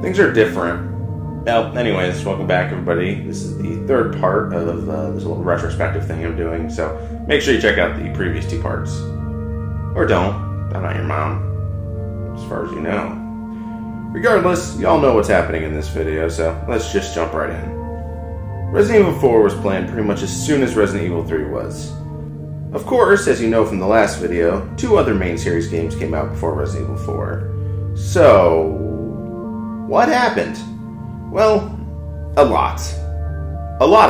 things are different. Well, anyways, welcome back, everybody. This is the third part of this little retrospective thing I'm doing, so make sure you check out the previous 2 parts. Or don't. I'm not your mom, as far as you know. Regardless, y'all know what's happening in this video, so let's just jump right in. Resident Evil 4 was planned pretty much as soon as Resident Evil 3 was. Of course, as you know from the last video, 2 other main series games came out before Resident Evil 4. So, what happened? Well, a lot. A lot.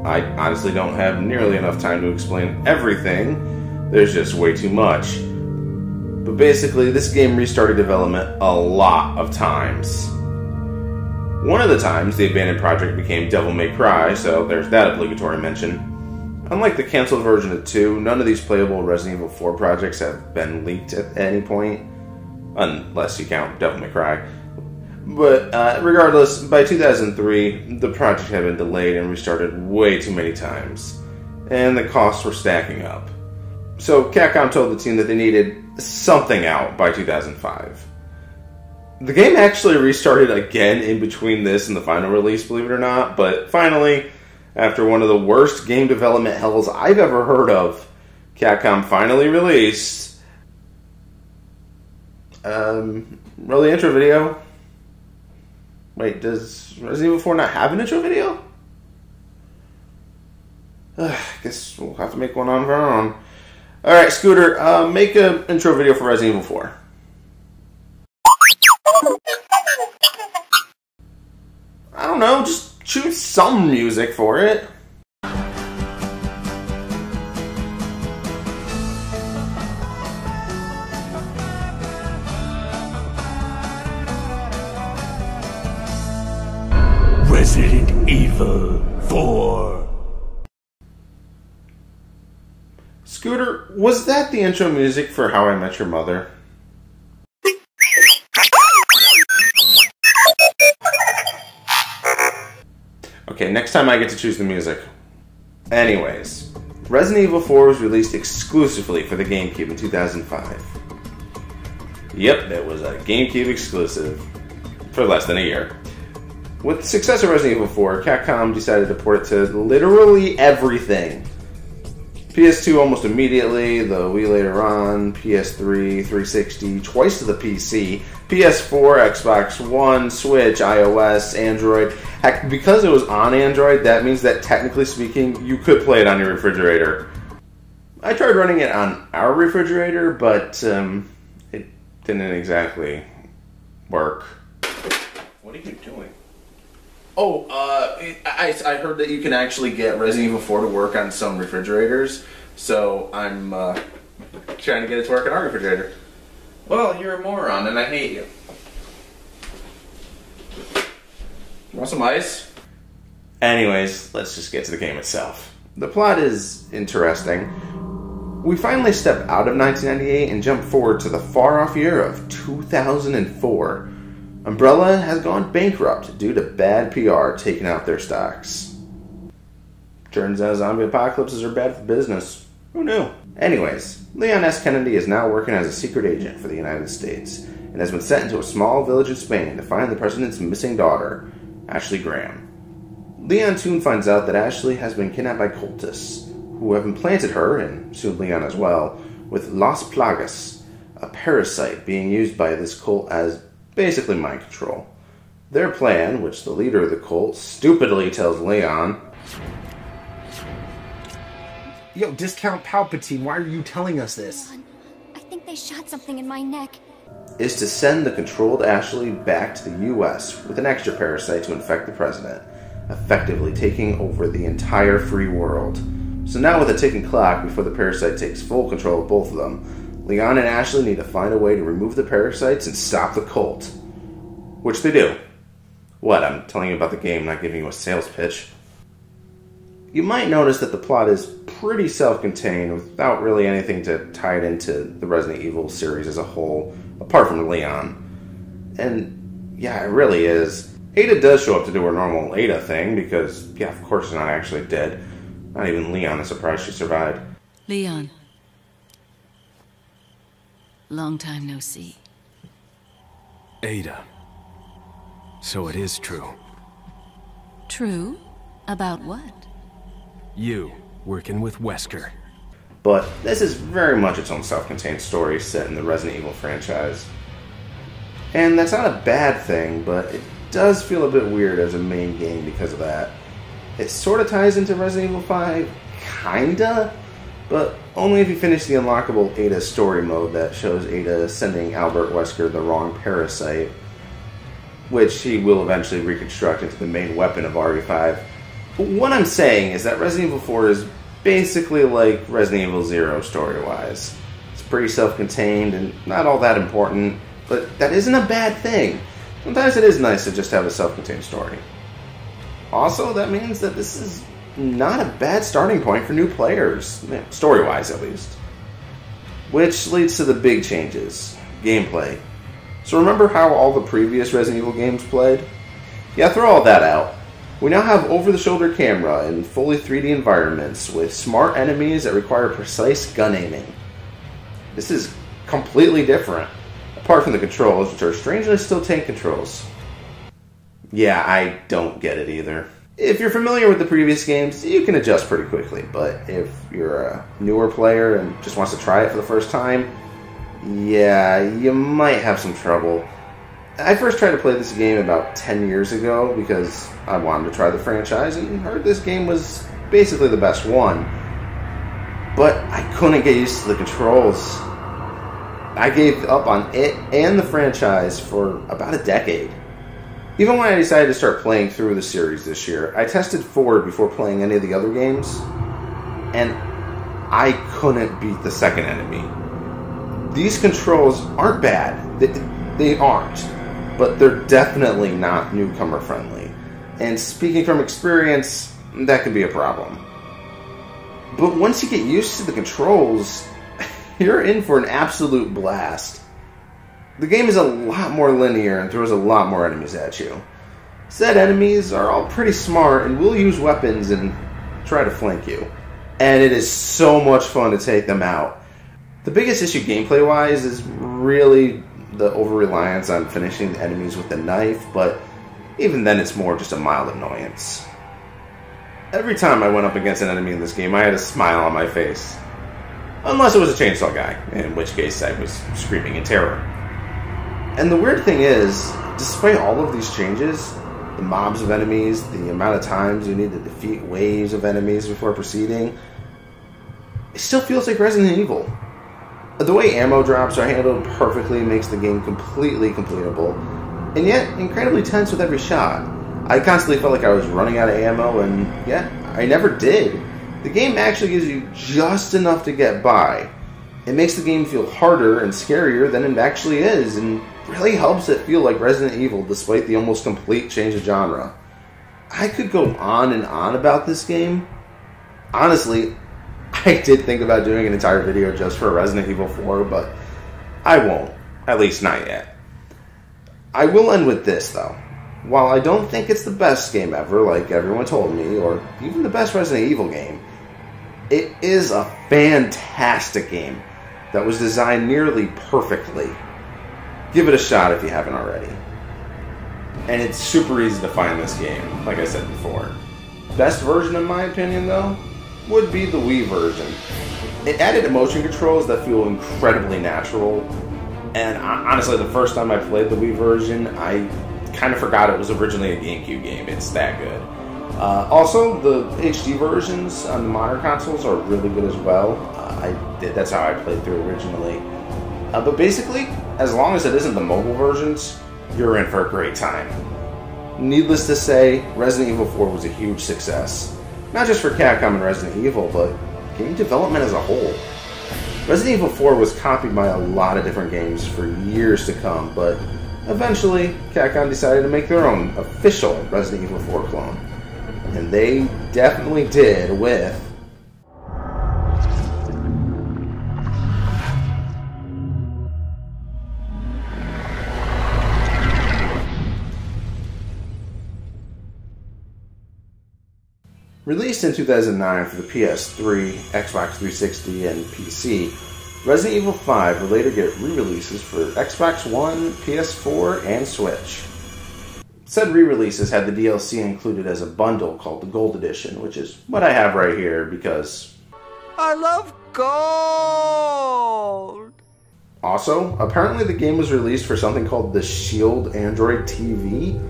I honestly don't have nearly enough time to explain everything. There's just way too much. But basically, this game restarted development a lot of times. One of the times, the abandoned project became Devil May Cry, so there's that obligatory mention. Unlike the cancelled version of 2, none of these playable Resident Evil 4 projects have been leaked at any point. Unless you count Devil May Cry. But regardless, by 2003, the project had been delayed and restarted way too many times. And the costs were stacking up. So Capcom told the team that they needed something out by 2005. The game actually restarted again in between this and the final release, believe it or not. But finally, after one of the worst game development hells I've ever heard of, Capcom finally released... roll the intro video. Wait, does Resident Evil 4 not have an intro video? I guess we'll have to make one on our own. Alright, Scooter, make an intro video for Resident Evil 4. I don't know, just choose some music for it. Resident Evil 4. Scooter, was that the intro music for How I Met Your Mother? Okay, next time I get to choose the music. Anyways, Resident Evil 4 was released exclusively for the GameCube in 2005. Yep, it was a GameCube exclusive for less than a year. With the success of Resident Evil 4, Capcom decided to port it to literally everything. PS2 almost immediately, the Wii later on, PS3, 360, twice to the PC, PS4, Xbox One, Switch, iOS, Android. Heck, because it was on Android, that means that technically speaking, you could play it on your refrigerator. I tried running it on our refrigerator, but it didn't exactly work. What are you doing? Oh, I heard that you can actually get Resident Evil 4 to work on some refrigerators, so I'm trying to get it to work on our refrigerator. Well, you're a moron, and I hate you. You want some ice? Anyways, let's just get to the game itself. The plot is interesting. We finally step out of 1998 and jump forward to the far-off year of 2004. Umbrella has gone bankrupt due to bad PR taking out their stocks. Turns out zombie apocalypses are bad for business. Who knew? Anyways, Leon S. Kennedy is now working as a secret agent for the United States and has been sent into a small village in Spain to find the president's missing daughter, Ashley Graham. Leon soon finds out that Ashley has been kidnapped by cultists, who have implanted her, and soon Leon as well, with Las Plagas, a parasite being used by this cult as basically mind control. Their plan, which the leader of the cult stupidly tells Leon... Yo, Discount Palpatine, why are you telling us this? Leon, I think they shot something in my neck. ...is to send the controlled Ashley back to the U.S. with an extra parasite to infect the president, effectively taking over the entire free world. So now with a ticking clock before the parasite takes full control of both of them, Leon and Ashley need to find a way to remove the parasites and stop the cult. Which they do. What, I'm telling you about the game, not giving you a sales pitch. You might notice that the plot is pretty self-contained without really anything to tie it into the Resident Evil series as a whole, apart from Leon. And yeah, it really is. Ada does show up to do her normal Ada thing because, yeah, of course she's not actually dead. Not even Leon is surprised she survived. Leon. Long time no see. Ada. So it is true. True? About what? You, working with Wesker. But this is very much its own self-contained story set in the Resident Evil franchise. And that's not a bad thing, but it does feel a bit weird as a main game because of that. It sort of ties into Resident Evil 5, kinda, but only if you finish the unlockable Ada story mode that shows Ada sending Albert Wesker the wrong parasite, which he will eventually reconstruct into the main weapon of RE5. But what I'm saying is that Resident Evil 4 is basically like Resident Evil 0 story-wise. It's pretty self-contained and not all that important, but that isn't a bad thing. Sometimes it is nice to just have a self-contained story. Also, that means that this is not a bad starting point for new players, story-wise at least. Which leads to the big changes. Gameplay. So remember how all the previous Resident Evil games played? Yeah, throw all that out. We now have over-the-shoulder camera in fully 3D environments with smart enemies that require precise gun aiming. This is completely different, apart from the controls, which are strangely still tank controls. Yeah, I don't get it either. If you're familiar with the previous games, you can adjust pretty quickly, but if you're a newer player and just wants to try it for the first time, yeah, you might have some trouble. I first tried to play this game about 10 years ago because I wanted to try the franchise and heard this game was basically the best one. But I couldn't get used to the controls. I gave up on it and the franchise for about a decade. Even when I decided to start playing through the series this year, I tested 4 before playing any of the other games, and I couldn't beat the second enemy. These controls aren't bad. They aren't. But they're definitely not newcomer friendly. And speaking from experience, that can be a problem. But once you get used to the controls, you're in for an absolute blast. The game is a lot more linear and throws a lot more enemies at you. Said enemies are all pretty smart and will use weapons and try to flank you. And it is so much fun to take them out. The biggest issue gameplay-wise is really the over-reliance on finishing the enemies with the knife, but even then it's more just a mild annoyance. Every time I went up against an enemy in this game, I had a smile on my face. Unless it was a chainsaw guy, in which case I was screaming in terror. And the weird thing is, despite all of these changes, the mobs of enemies, the amount of times you need to defeat waves of enemies before proceeding, it still feels like Resident Evil. The way ammo drops are handled perfectly makes the game completely completable, and yet incredibly tense with every shot. I constantly felt like I was running out of ammo, and yet I never did. The game actually gives you just enough to get by. It makes the game feel harder and scarier than it actually is, and really helps it feel like Resident Evil despite the almost complete change of genre. I could go on and on about this game. Honestly, I did think about doing an entire video just for Resident Evil 4, but I won't. At least not yet. I will end with this, though. While I don't think it's the best game ever, like everyone told me, or even the best Resident Evil game, it is a fantastic game that was designed nearly perfectly. Give it a shot if you haven't already. And it's super easy to find this game, like I said before. Best version, in my opinion, though, would be the Wii version. It added motion controls that feel incredibly natural, and honestly, the first time I played the Wii version, I kind of forgot it was originally a GameCube game. It's that good. Also, the HD versions on the modern consoles are really good as well. That's how I played through originally. But basically, as long as it isn't the mobile versions, you're in for a great time. Needless to say, Resident Evil 4 was a huge success. Not just for Capcom and Resident Evil, but game development as a whole. Resident Evil 4 was copied by a lot of different games for years to come, but eventually, Capcom decided to make their own official Resident Evil 4 clone. And they definitely did with Released in 2009 for the PS3, Xbox 360, and PC, Resident Evil 5 would later get re-releases for Xbox One, PS4, and Switch. Said re-releases had the DLC included as a bundle called the Gold Edition, which is what I have right here because I love gold! Also, apparently the game was released for something called the Shield Android TV.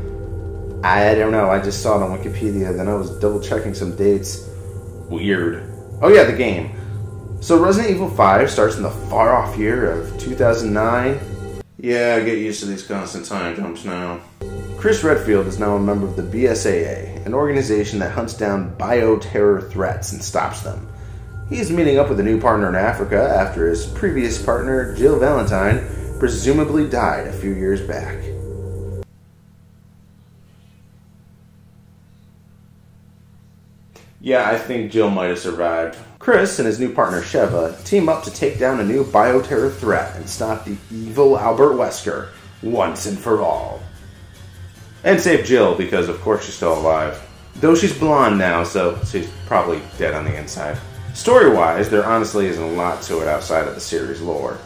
I don't know, I just saw it on Wikipedia, then I was double checking some dates. Weird. Oh yeah, the game. So Resident Evil 5 starts in the far off year of 2009. Yeah, I get used to these constant time jumps now. Chris Redfield is now a member of the BSAA, an organization that hunts down bioterror threats and stops them. He's meeting up with a new partner in Africa after his previous partner, Jill Valentine, presumably died a few years back. Yeah, I think Jill might have survived. Chris and his new partner Sheva team up to take down a new bioterror threat and stop the evil Albert Wesker once and for all. And save Jill because of course she's still alive. Though she's blonde now, so she's probably dead on the inside. Story-wise, there honestly isn't a lot to it outside of the series lore.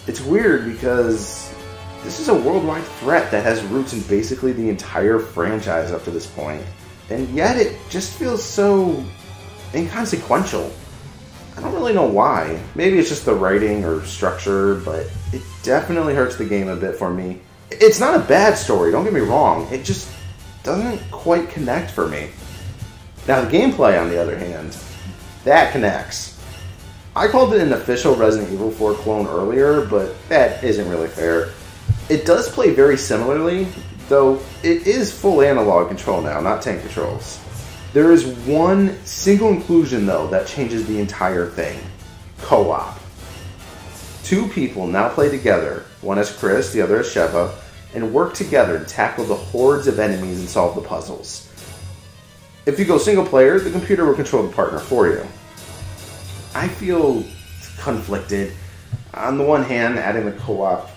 It's weird because this is a worldwide threat that has roots in basically the entire franchise up to this point. And yet it just feels so inconsequential. I don't really know why. Maybe it's just the writing or structure, but it definitely hurts the game a bit for me. It's not a bad story, don't get me wrong. It just doesn't quite connect for me. Now the gameplay, on the other hand, that connects. I called it an official Resident Evil 4 clone earlier, but that isn't really fair. It does play very similarly, though it is full analog control now, not tank controls. There is one single inclusion, though, that changes the entire thing. Co-op. Two people now play together, one as Chris, the other as Sheva, and work together to tackle the hordes of enemies and solve the puzzles. If you go single player, the computer will control the partner for you. I feel conflicted. On the one hand, adding the co-op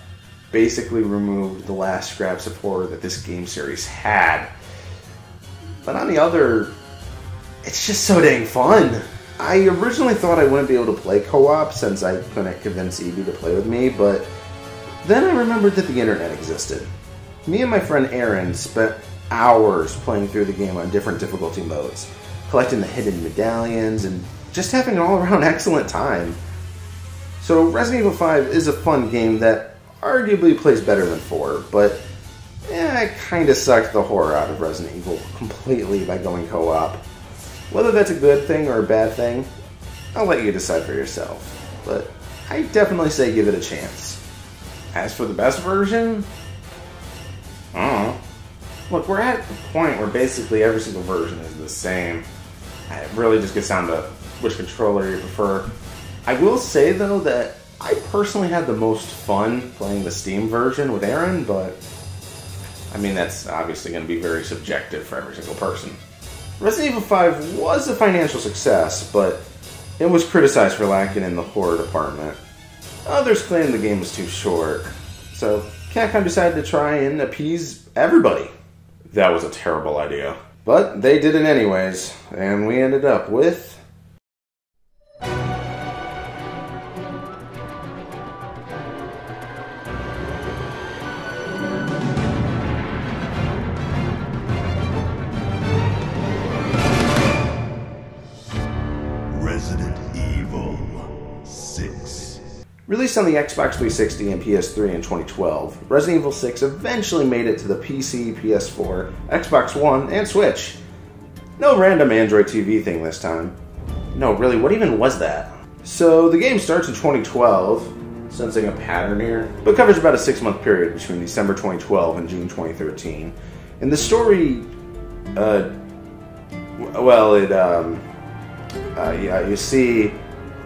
basically removed the last scraps of horror that this game series had. But on the other, it's just so dang fun. I originally thought I wouldn't be able to play co-op since I couldn't convince Evie to play with me, but then I remembered that the internet existed. Me and my friend Aaron spent hours playing through the game on different difficulty modes, collecting the hidden medallions, and just having an all-around excellent time. So Resident Evil 5 is a fun game that arguably plays better than 4, but I kinda sucked the horror out of Resident Evil completely by going co-op. Whether that's a good thing or a bad thing, I'll let you decide for yourself, but I definitely say give it a chance. As for the best version, I don't know. Look, we're at the point where basically every single version is the same. It really just gets down to which controller you prefer. I will say, though, that I personally had the most fun playing the Steam version with Aaron, but I mean, that's obviously going to be very subjective for every single person. Resident Evil 5 was a financial success, but it was criticized for lacking in the horror department. Others claimed the game was too short, so Capcom decided to try and appease everybody. That was a terrible idea. But they did it anyways, and we ended up with Resident Evil 6. Released on the Xbox 360 and PS3 in 2012, Resident Evil 6 eventually made it to the PC, PS4, Xbox One, and Switch. No random Android TV thing this time. No, really, what even was that? So, the game starts in 2012, sensing a pattern here, but covers about a 6-month period between December 2012 and June 2013. And the story, you see,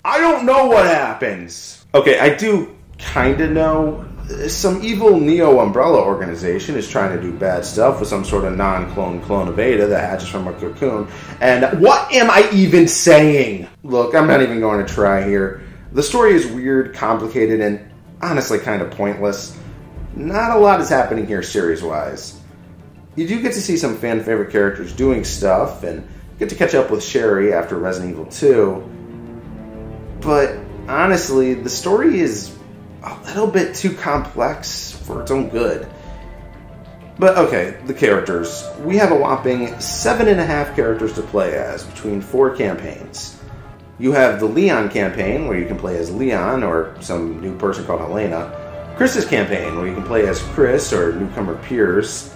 I don't know what happens. Okay, I do kinda know. Some evil Neo-Umbrella organization is trying to do bad stuff with some sort of non-clone clone of Ada that hatches from a cocoon. And what am I even saying? Look, I'm not even going to try here. The story is weird, complicated, and honestly kind of pointless. Not a lot is happening here series-wise. You do get to see some fan-favorite characters doing stuff, and get to catch up with Sherry after Resident Evil 2. But honestly, the story is a little bit too complex for its own good. But okay, the characters. We have a whopping 7.5 characters to play as between 4 campaigns. You have the Leon campaign, where you can play as Leon or some new person called Helena. Chris's campaign, where you can play as Chris or newcomer Piers.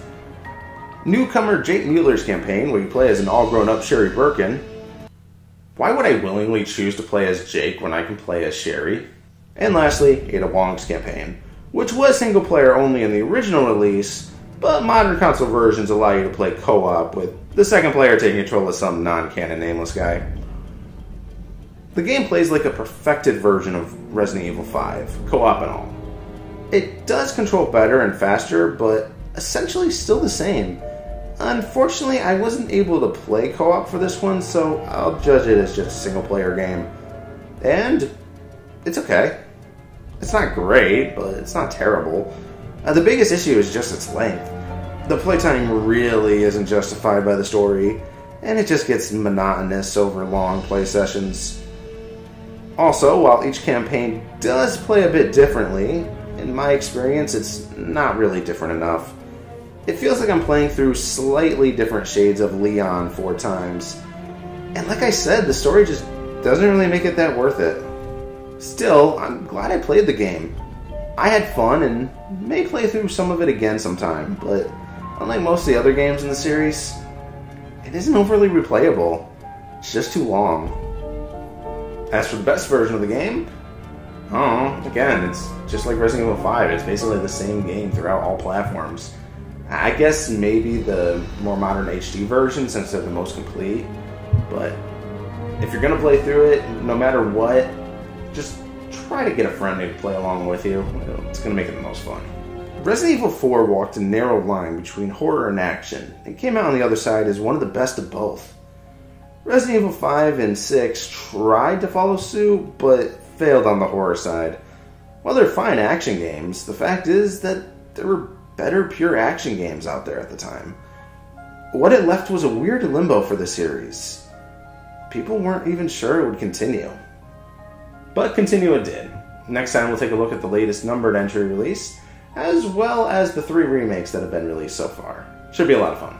Newcomer Jake Mueller's campaign, where you play as an all-grown-up Sherry Birkin. Why would I willingly choose to play as Jake when I can play as Sherry? And lastly, Ada Wong's campaign, which was single-player only in the original release, but modern console versions allow you to play co-op, with the second player taking control of some non-canon nameless guy. The game plays like a perfected version of Resident Evil 5, co-op and all. It does control better and faster, but essentially still the same. Unfortunately, I wasn't able to play co-op for this one, so I'll judge it as just a single-player game. And it's okay. It's not great, but it's not terrible. The biggest issue is just its length. The playtime really isn't justified by the story, and it just gets monotonous over long play sessions. Also, while each campaign does play a bit differently, in my experience it's not really different enough. It feels like I'm playing through slightly different shades of Leon 4 times. And like I said, the story just doesn't really make it that worth it. Still, I'm glad I played the game. I had fun and may play through some of it again sometime, but unlike most of the other games in the series, it isn't overly replayable. It's just too long. As for the best version of the game, again, it's just like Resident Evil 5. It's basically the same game throughout all platforms. I guess maybe the more modern HD version, since they're the most complete. But if you're going to play through it, no matter what, just try to get a friend to play along with you. It's going to make it the most fun. Resident Evil 4 walked a narrow line between horror and action, and came out on the other side as one of the best of both. Resident Evil 5 and 6 tried to follow suit, but failed on the horror side. While they're fine action games, the fact is that there were better pure action games out there at the time. What it left was a weird limbo for the series. People weren't even sure it would continue. But continue it did. Next time we'll take a look at the latest numbered entry release, as well as the 3 remakes that have been released so far. Should be a lot of fun.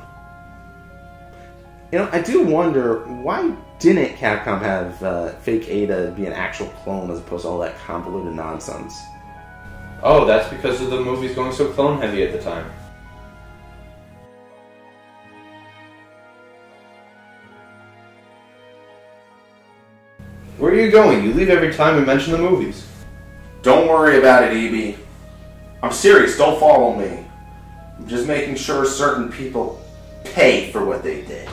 You know, I do wonder, why didn't Capcom have fake Ada be an actual clone as opposed to all that convoluted nonsense? Oh, that's because of the movies going so clone heavy at the time. Where are you going? You leave every time we mention the movies. Don't worry about it, EB. I'm serious, don't follow me. I'm just making sure certain people pay for what they did.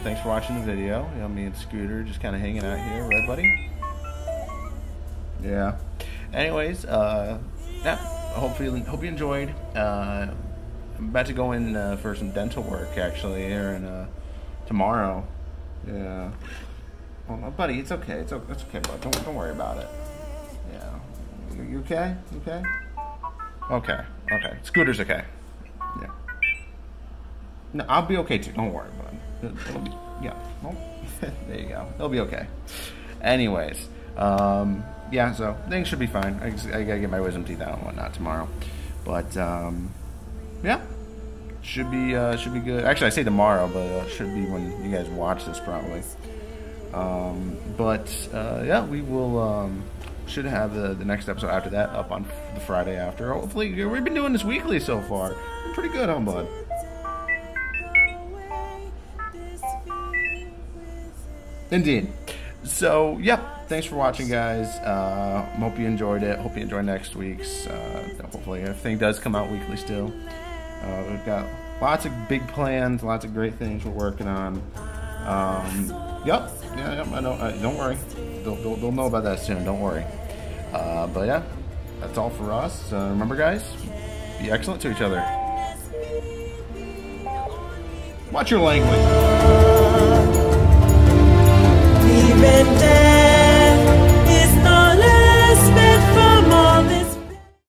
Thanks for watching the video. You know, me and Scooter just kind of hanging out here, right, buddy? Yeah. Anyways, yeah. Hope you enjoyed. I'm about to go in for some dental work actually here and tomorrow. Yeah. Well, buddy, it's okay. It's okay, bud. Don't worry about it. Yeah. You okay? You okay? Okay. Okay. Scooter's okay. Yeah. No, I'll be okay too. Don't worry, bud. Yeah. Well, there you go. It'll be okay. Anyways, yeah. So things should be fine. I gotta get my wisdom teeth out and whatnot tomorrow, but yeah, should be good. Actually, I say tomorrow, but it should be when you guys watch this probably. Yeah, we will should have the next episode after that up on the Friday after. Hopefully, we've been doing this weekly so far. Pretty good, huh, bud? Indeed. So, yep. Thanks for watching, guys. Hope you enjoyed it. Hope you enjoy next week's. Hopefully, everything does come out weekly still. We've got lots of big plans, lots of great things we're working on. Yep. Yeah, I know. Don't worry. They'll know about that soon. Don't worry. But yeah, that's all for us. Remember, guys, be excellent to each other. Watch your language.